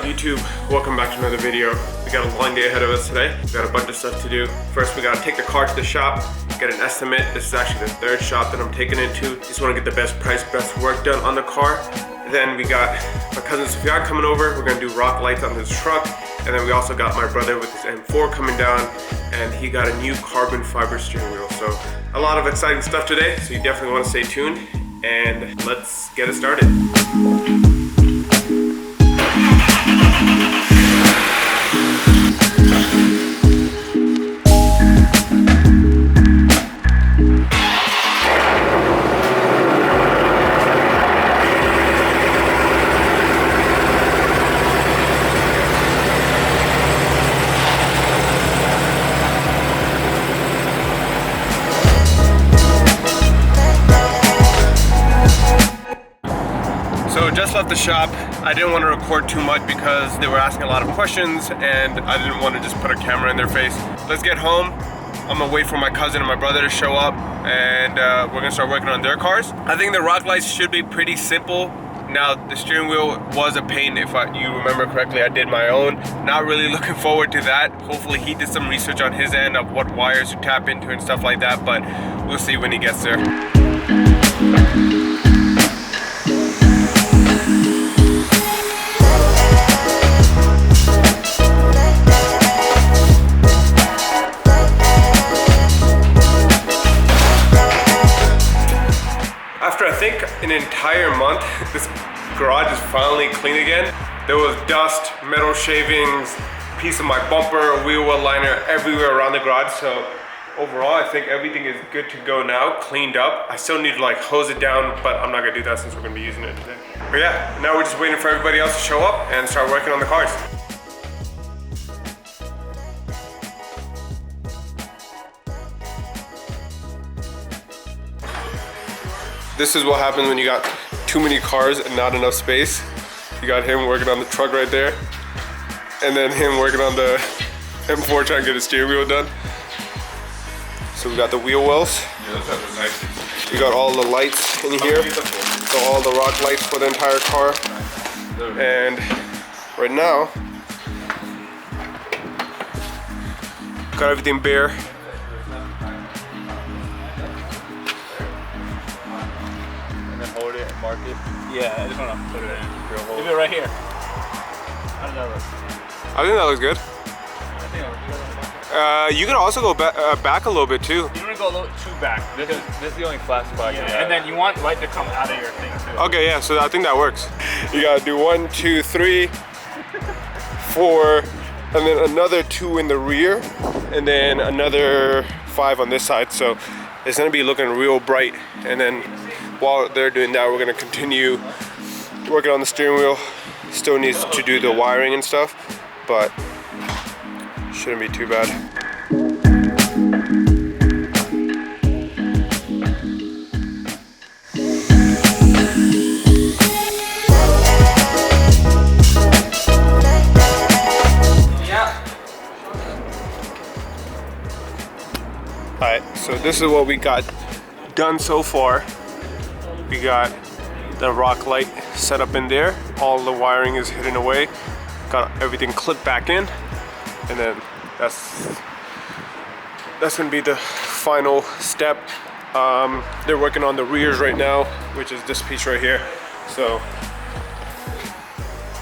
YouTube? Welcome back to another video. We got a long day ahead of us today. We got a bunch of stuff to do. First, we gotta take the car to the shop, get an estimate. This is actually the third shop that I'm taking into. Just wanna get the best price, best work done on the car. Then we got my cousin Sufyan coming over. We're gonna do rock lights on his truck. And then we also got my brother with his M4 coming down, and he got a new carbon fiber steering wheel. So a lot of exciting stuff today, so you definitely wanna stay tuned. And let's get it started. So just left the shop. I didn't want to record too much because they were asking a lot of questions and I didn't want to just put a camera in their face. Let's get home. I'm gonna wait for my cousin and my brother to show up, and we're gonna start working on their cars. I think the rock lights should be pretty simple. Now, the steering wheel was a pain. If you remember correctly, I did my own. Not really looking forward to that. Hopefully he did some research on his end of what wires to tap into and stuff like that, but we'll see when he gets there. After I think an entire month, this garage is finally clean again. There was dust, metal shavings, piece of my bumper, wheel well liner everywhere around the garage. So overall, I think everything is good to go now, cleaned up. I still need to like hose it down, but I'm not gonna do that since we're gonna be using it today. But yeah, now we're just waiting for everybody else to show up and start working on the cars. This is what happens when you got too many cars and not enough space. You got him working on the truck right there, and then him working on the M4 trying to get his steering wheel done. So we got the wheel wells. Yeah, that's nice. We got all the lights in here. So all the rock lights for the entire car. And right now, got everything bare. Hold it and mark it. Yeah, I just want to put it in. Leave it right here. How does that look? I think that looks good. I think You can also go back a little bit too. you want to go a little too back. This is the only flat spot you Yeah, have. and then you want light to come out of your thing too. Okay, yeah, so I think that works. You gotta do 1, 2, 3, 4, and then another 2 in the rear, and then another 5 on this side. So it's gonna be looking real bright. And then while they're doing that, we're gonna continue working on the steering wheel. Still needs to do the wiring and stuff, but shouldn't be too bad. Alright, so this is what we got done so far. We got the rock light set up in there. All the wiring is hidden away. Got everything clipped back in. And then that's gonna be the final step. They're working on the rears right now, which is this piece right here. So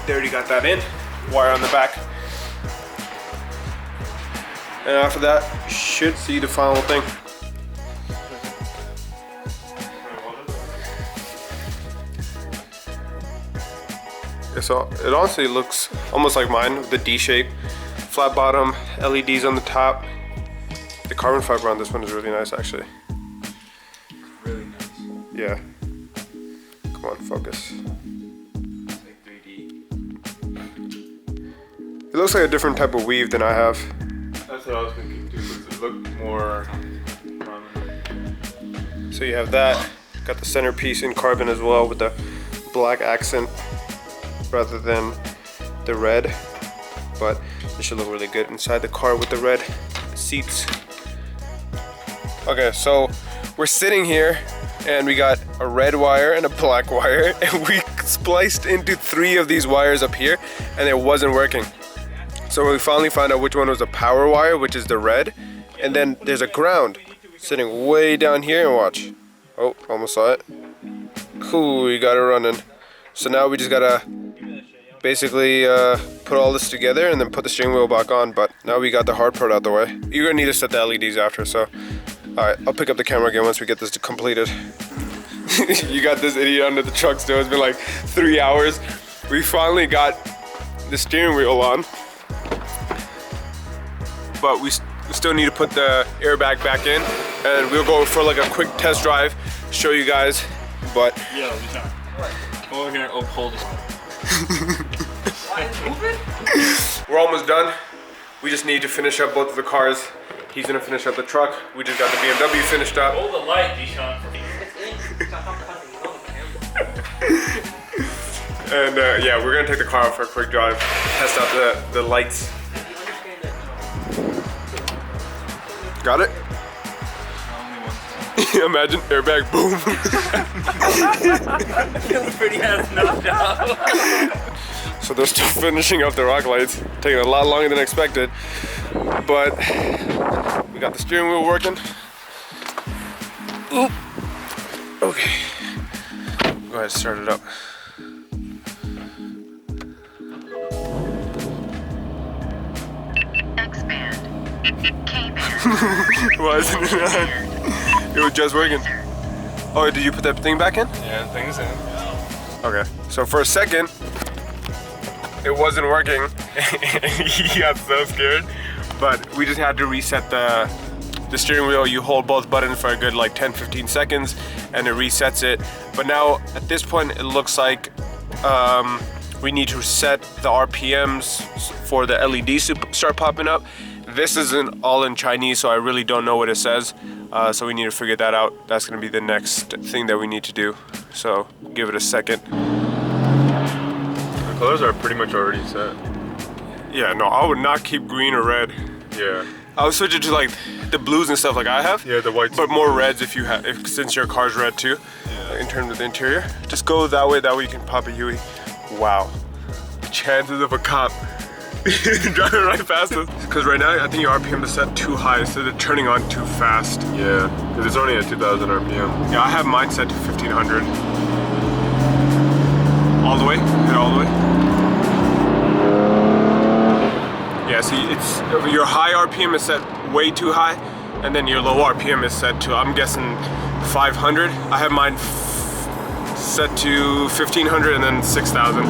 they already got that in. Wire on the back. And after that, you should see the final thing. Yeah, so it honestly looks almost like mine, with the D shape, flat bottom, LEDs on the top. The carbon fiber on this one is really nice, actually. Really nice. Yeah. Come on, focus. It's like 3D. It looks like a different type of weave than I have. That's what I was thinking too, because it looked more prominent. So you have that. Got the centerpiece in carbon as well with the black accent rather than the red. But it should look really good inside the car with the red seats. Okay, so we're sitting here and we got a red wire and a black wire, and we spliced into 3 of these wires up here, and it wasn't working. So we finally found out which one was a power wire, which is the red, and then there's a ground sitting way down here, and watch. Oh, almost saw it. Cool, we got it running. So now we just gotta basically put all this together and then put the steering wheel back on, but now we got the hard part out the way. You're gonna need to set the LEDs after, so alright, I'll pick up the camera again once we get this completed. You got this idiot under the truck still. It's been like 3 hours. We finally got the steering wheel on, but we still need to put the airbag back in, and we'll go for like a quick test drive, show you guys, but Yo, come over here and hold this. we're almost done. We just need to finish up both of the cars. He's gonna finish up the truck. We just got the BMW finished up. Hold the light, Deshaun. And yeah, we're gonna take the car out for a quick drive, test out the lights. Got it? Imagine airbag, boom. Pretty ass knocked out. So they're still finishing up the rock lights, taking a lot longer than expected. But we got the steering wheel working. Oop. Okay. Go ahead, start it up. Expand. K-band. Wasn't it? It was just working. Oh, did you put that thing back in? Yeah, things in. Okay. So for a second, it wasn't working. He got so scared. But we just had to reset the steering wheel. You hold both buttons for a good like 10-15 seconds and it resets it. But now at this point, it looks like we need to set the RPMs for the LEDs to start popping up. This isn't all in Chinese, so I really don't know what it says. So we need to figure that out. That's gonna be the next thing that we need to do. So give it a second. The colors are pretty much already set. Yeah, no, I would not keep green or red. Yeah. I would switch it to like the blues and stuff like I have. Yeah, the whites. But more reds if you have, since your car's red too. Yeah. In terms of the interior, just go that way you can pop a Huey. Wow, chances of a cop driving right past us. Because right now I think your RPM is set too high, so they're turning on too fast. Yeah, because it's only at 2,000 RPM. Yeah, I have mine set to 1500. All the way, hit all the way. Yeah, see, it's your high RPM is set way too high, and then your low RPM is set to, I'm guessing, 500. I have mine set to 1500 and then 6000.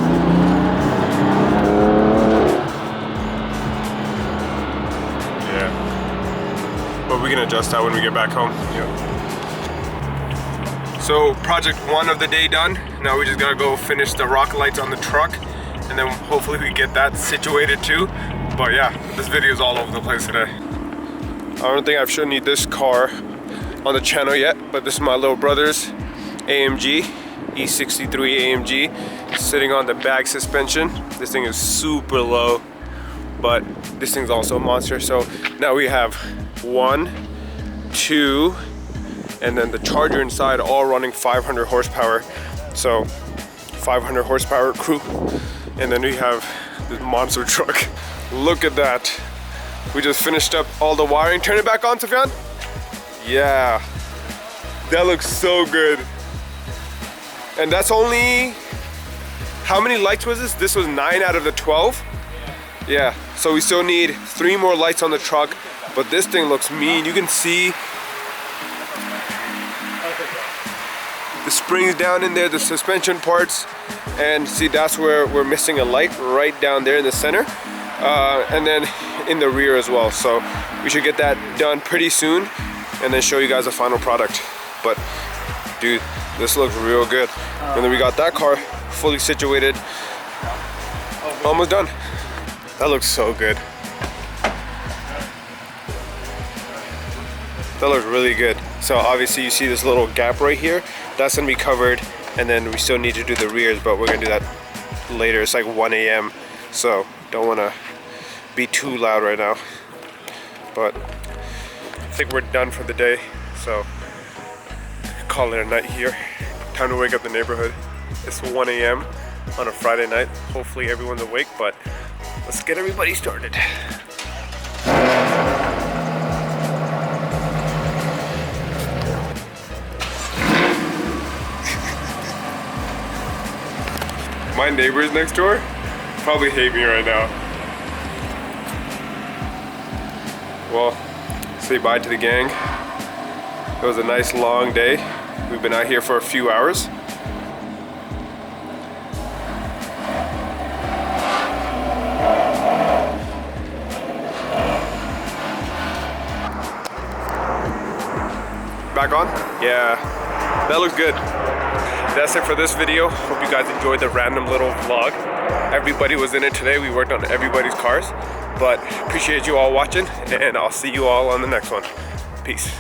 Yeah, but we can adjust that when we get back home. Yep. So project 1 of the day done. Now we just gotta go finish the rock lights on the truck, and then hopefully we get that situated too. But yeah, this video is all over the place today. I don't think I've shown you this car on the channel yet, but this is my little brother's AMG, E63 AMG, sitting on the bag suspension. This thing is super low, but this thing's also a monster. So now we have 1, 2, and then the charger inside, all running 500 horsepower. So 500 horsepower crew. And then we have this monster truck. Look at that. We just finished up all the wiring. Turn it back on, Sufyan. Yeah. That looks so good. And that's only, how many lights was this? This was 9 out of the 12. Yeah, so we still need 3 more lights on the truck, but this thing looks mean. You can see the springs down in there, the suspension parts, and see that's where we're missing a light right down there in the center, and then in the rear as well. So we should get that done pretty soon and then show you guys the final product. But dude, this looks real good. And then we got that car fully situated, almost done. That looks so good. That looks really good. So obviously you see this little gap right here, that's gonna be covered, and then we still need to do the rears, but we're gonna do that later. It's like 1 a.m. so don't wanna be too loud right now. But I think we're done for the day. So call it a night here. Time to wake up the neighborhood. It's 1 a.m. on a Friday night. Hopefully everyone's awake, but let's get everybody started. My neighbors next door probably hate me right now. Well, say bye to the gang. It was a nice long day. We've been out here for a few hours. Back on? Yeah, that looks good. That's it for this video. Hope you guys enjoyed the random little vlog. Everybody was in it today. We worked on everybody's cars. But appreciate you all watching, and I'll see you all on the next one. Peace.